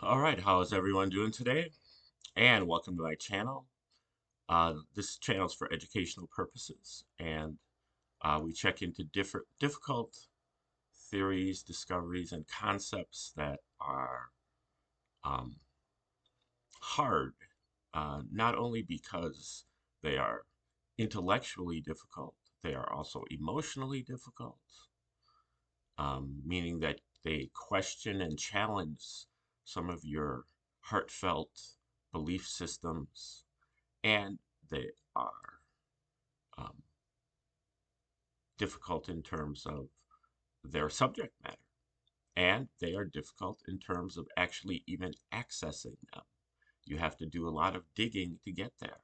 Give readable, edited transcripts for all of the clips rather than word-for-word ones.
All right, how is everyone doing today? And welcome to my channel. This channel is for educational purposes, and we check into difficult theories, discoveries, and concepts that are um, hard, not only because they are intellectually difficult, they are also emotionally difficult, meaning that they question and challenge some of your heartfelt belief systems, and they are um, difficult in terms of their subject matter, and they are difficult in terms of actually even accessing them. You have to do a lot of digging to get there.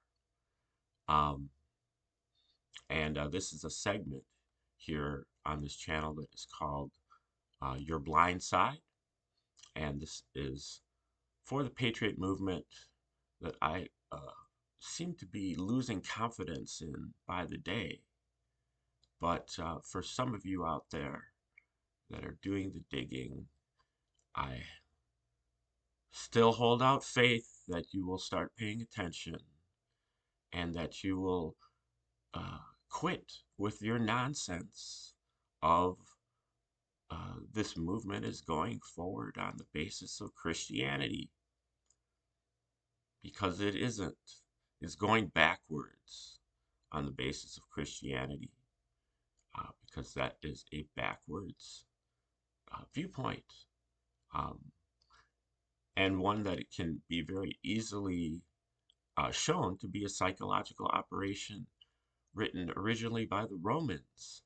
Um, and this is a segment here on this channel that is called Your Blind Side. And this is for the Patriot movement that I seem to be losing confidence in by the day. But for some of you out there that are doing the digging, I still hold out faith that you will start paying attention and that you will uh, quit with your nonsense of this movement is going forward on the basis of Christianity, because it isn't. It's going backwards on the basis of Christianity, because that is a backwards viewpoint. Um, and one that it can be very easily shown to be a psychological operation written originally by the Romans.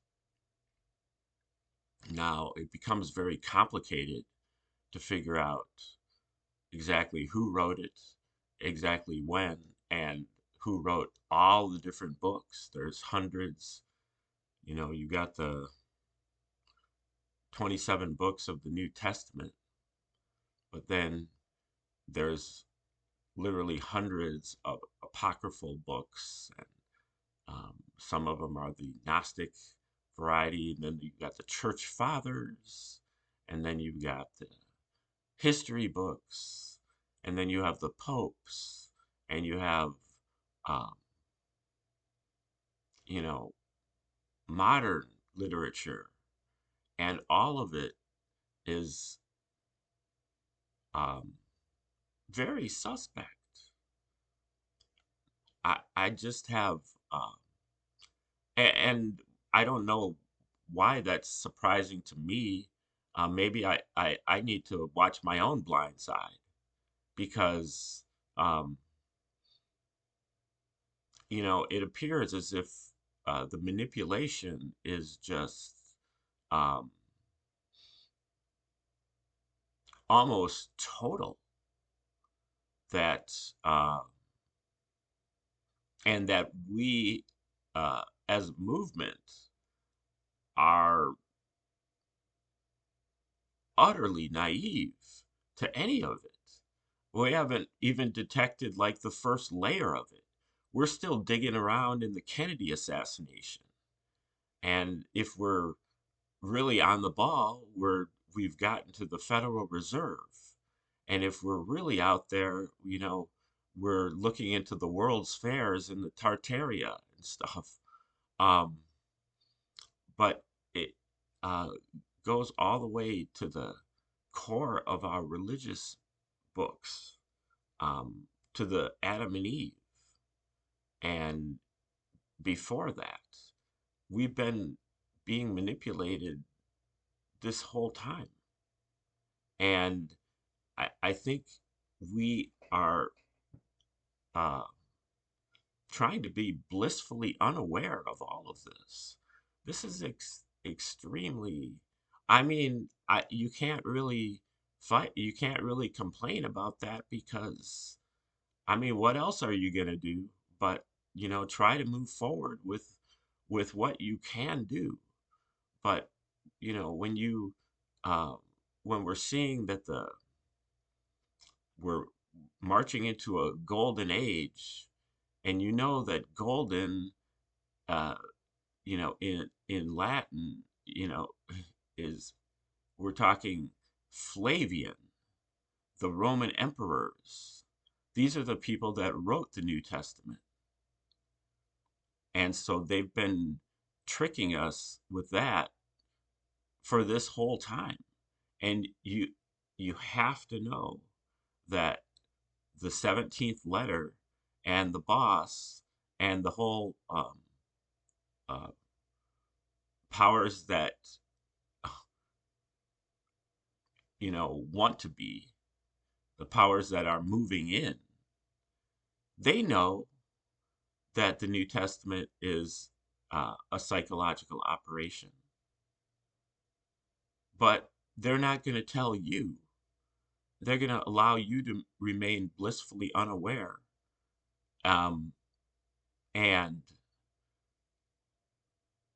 Now, it becomes very complicated to figure out exactly who wrote it, exactly when, and who wrote all the different books. There's hundreds. You got the 27 books of the New Testament, but then there's literally hundreds of apocryphal books, and some of them are the Gnostic variety, and then you've got the church fathers, and then you've got the history books, and then you have the popes, and you have, um, you know, modern literature, and all of it is um, very suspect. I just have, uh, and I don't know why that's surprising to me. Maybe I need to watch my own blind side, because, um, it appears as if the manipulation is just um, almost total. That and that we, as a movement, are utterly naive to any of it. We haven't even detected like the first layer of it. We're still digging around in the Kennedy assassination. And if we're really on the ball, we've gotten to the Federal Reserve. And if we're really out there, we're looking into the World's Fairs and the Tartaria and stuff. Um, but it goes all the way to the core of our religious books, to the Adam and Eve. And before that, we've been being manipulated this whole time. And I think we are uh, trying to be blissfully unaware of all of this. This is extremely, I mean, you can't really you can't really complain about that, because, I mean, what else are you going to do but, try to move forward with what you can do. But, when um, when we're seeing that we're marching into a golden age, and that golden, uh, in Latin, is we're talking Flavian, the Roman emperors. These are the people that wrote the New Testament. And so they've been tricking us with that for this whole time. And you have to know that the 17th letter and the boss and the whole uh, powers that want to be, the powers that are moving in, they know that the New Testament is a psychological operation, but they're not going to tell you. They're going to allow you to remain blissfully unaware. Um, and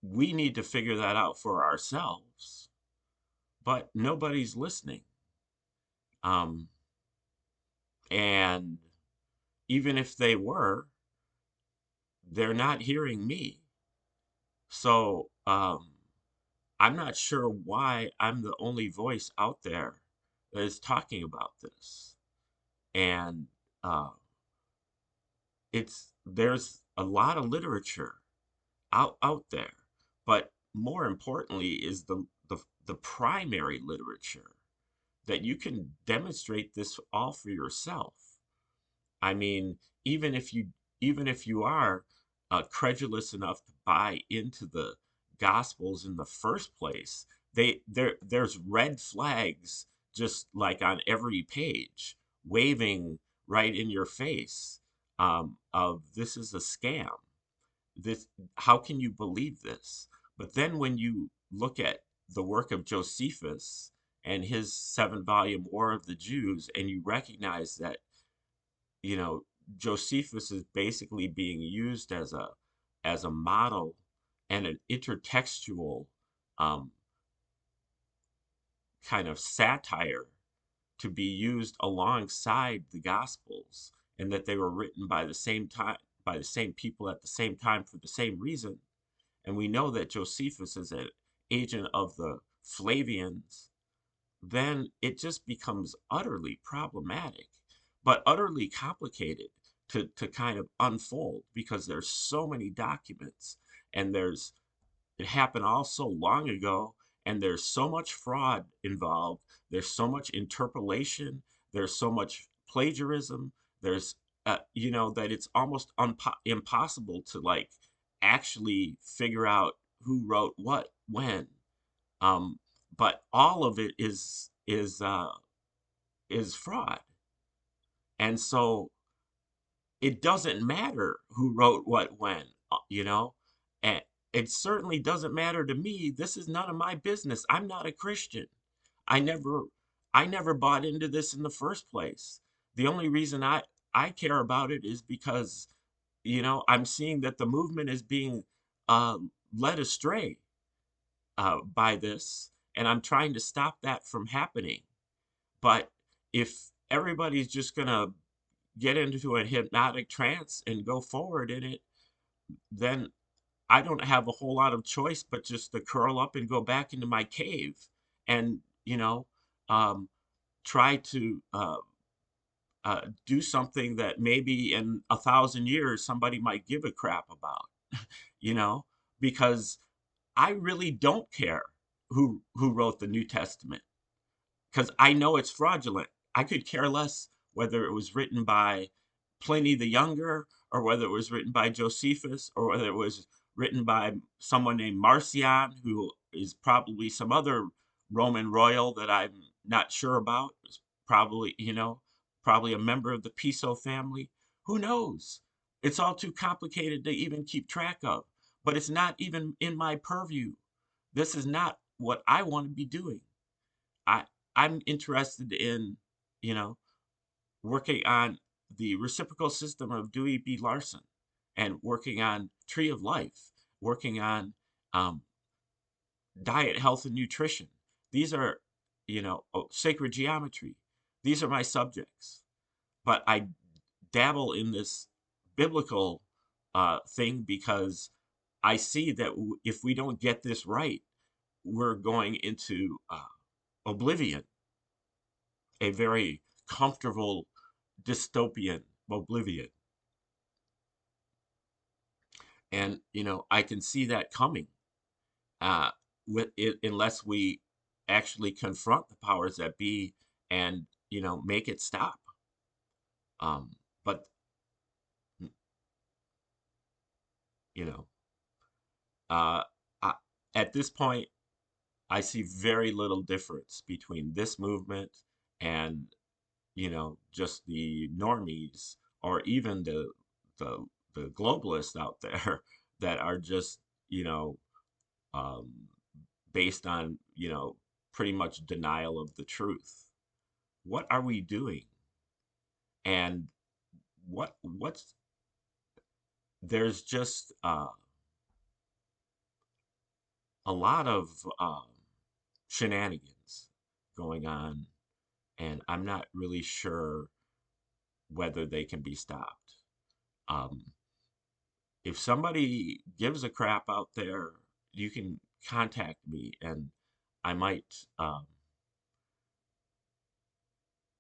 we need to figure that out for ourselves, but nobody's listening. Um, and even if they were, they're not hearing me. So I'm not sure why I'm the only voice out there that is talking about this. And uh, there's a lot of literature out there, but more importantly is the primary literature that you can demonstrate this all for yourself. I mean, even if you are credulous enough to buy into the Gospels in the first place, there's red flags just like on every page, waving right in your face, of this is a scam. This, how can you believe this? But then when you look at the work of Josephus and his 7-volume War of the Jews, and you recognize that you know, Josephus is basically being used as a model and an intertextual um, kind of satire to be used alongside the Gospels, and that they were written by the same time by the same people at the same time for the same reason. And we know that Josephus is an agent of the Flavians. Then it just becomes utterly problematic, but utterly complicated to kind of unfold, because there's so many documents, and it happened all so long ago, and there's so much fraud involved. There's so much interpolation. There's so much plagiarism. There's that it's almost impossible to like actually figure out who wrote what when. um, but all of it is fraud, and so it doesn't matter who wrote what when, and it certainly doesn't matter to me. This is none of my business. I'm not a Christian. I never I never bought into this in the first place. The only reason I care about it is because I'm seeing that the movement is being uh, led astray by this, and I'm trying to stop that from happening. But if everybody's just going to get into a hypnotic trance and go forward in it, then I don't have a whole lot of choice but just to curl up and go back into my cave and, um, try to do something that maybe in 1,000 years somebody might give a crap about, you know, because I really don't care who wrote the New Testament, because I know it's fraudulent. I could care less whether it was written by Pliny the Younger, or whether it was written by Josephus, or whether it was written by someone named Marcion, who is probably some other Roman royal that I'm not sure about. It's probably, probably a member of the Piso family. Who knows? It's all too complicated to even keep track of, but it's not even in my purview. This is not what I want to be doing. I I'm interested in, you know, working on the reciprocal system of Dewey B. Larson, and working on Tree of Life, working on um, diet, health, and nutrition. These are, sacred geometry. These are my subjects. But I dabble in this biblical thing because I see that if we don't get this right, we're going into oblivion, a very comfortable dystopian oblivion. And, I can see that coming, uh, with it, unless we actually confront the powers that be and, make it stop. Um, but, you know, uh, I, at this point, I see very little difference between this movement and, just the normies, or even the the globalists out there that are just, you know, um, based on, pretty much denial of the truth. What are we doing? And what's there's just a lot of shenanigans going on, and I'm not really sure whether they can be stopped. Um, if somebody gives a crap out there, you can contact me, and I might, uh,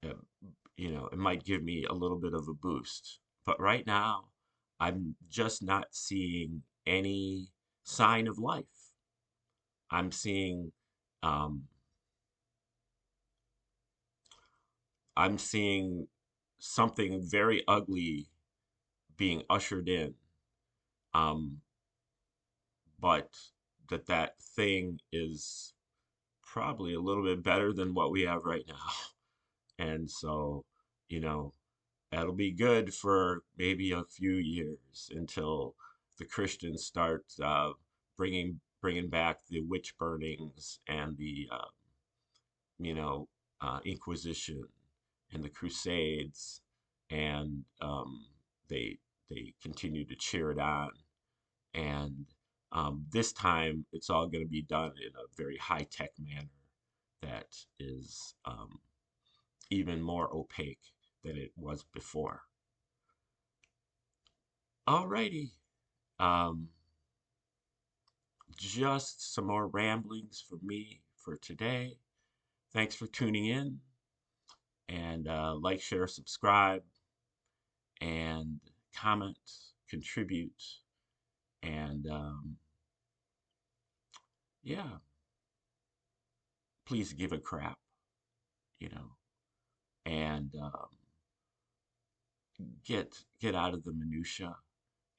it might give me a little bit of a boost. But right now, I'm just not seeing any sign of life. I'm seeing, um, I'm seeing something very ugly being ushered in. Um, but that thing is probably a little bit better than what we have right now. And so, you know, that'll be good for maybe a few years until the Christians start bringing back the witch burnings and the you know Inquisition and the Crusades, and they continue to cheer it on. And this time, it's all going to be done in a very high tech manner that is even more opaque than it was before. Alrighty. Um, just some more ramblings from me for today. Thanks for tuning in, and like, share, subscribe, and comment, contribute, and yeah, please give a crap, you know, and get out of the minutia,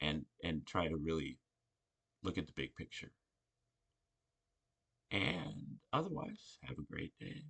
and try to really look at the big picture. And otherwise, have a great day.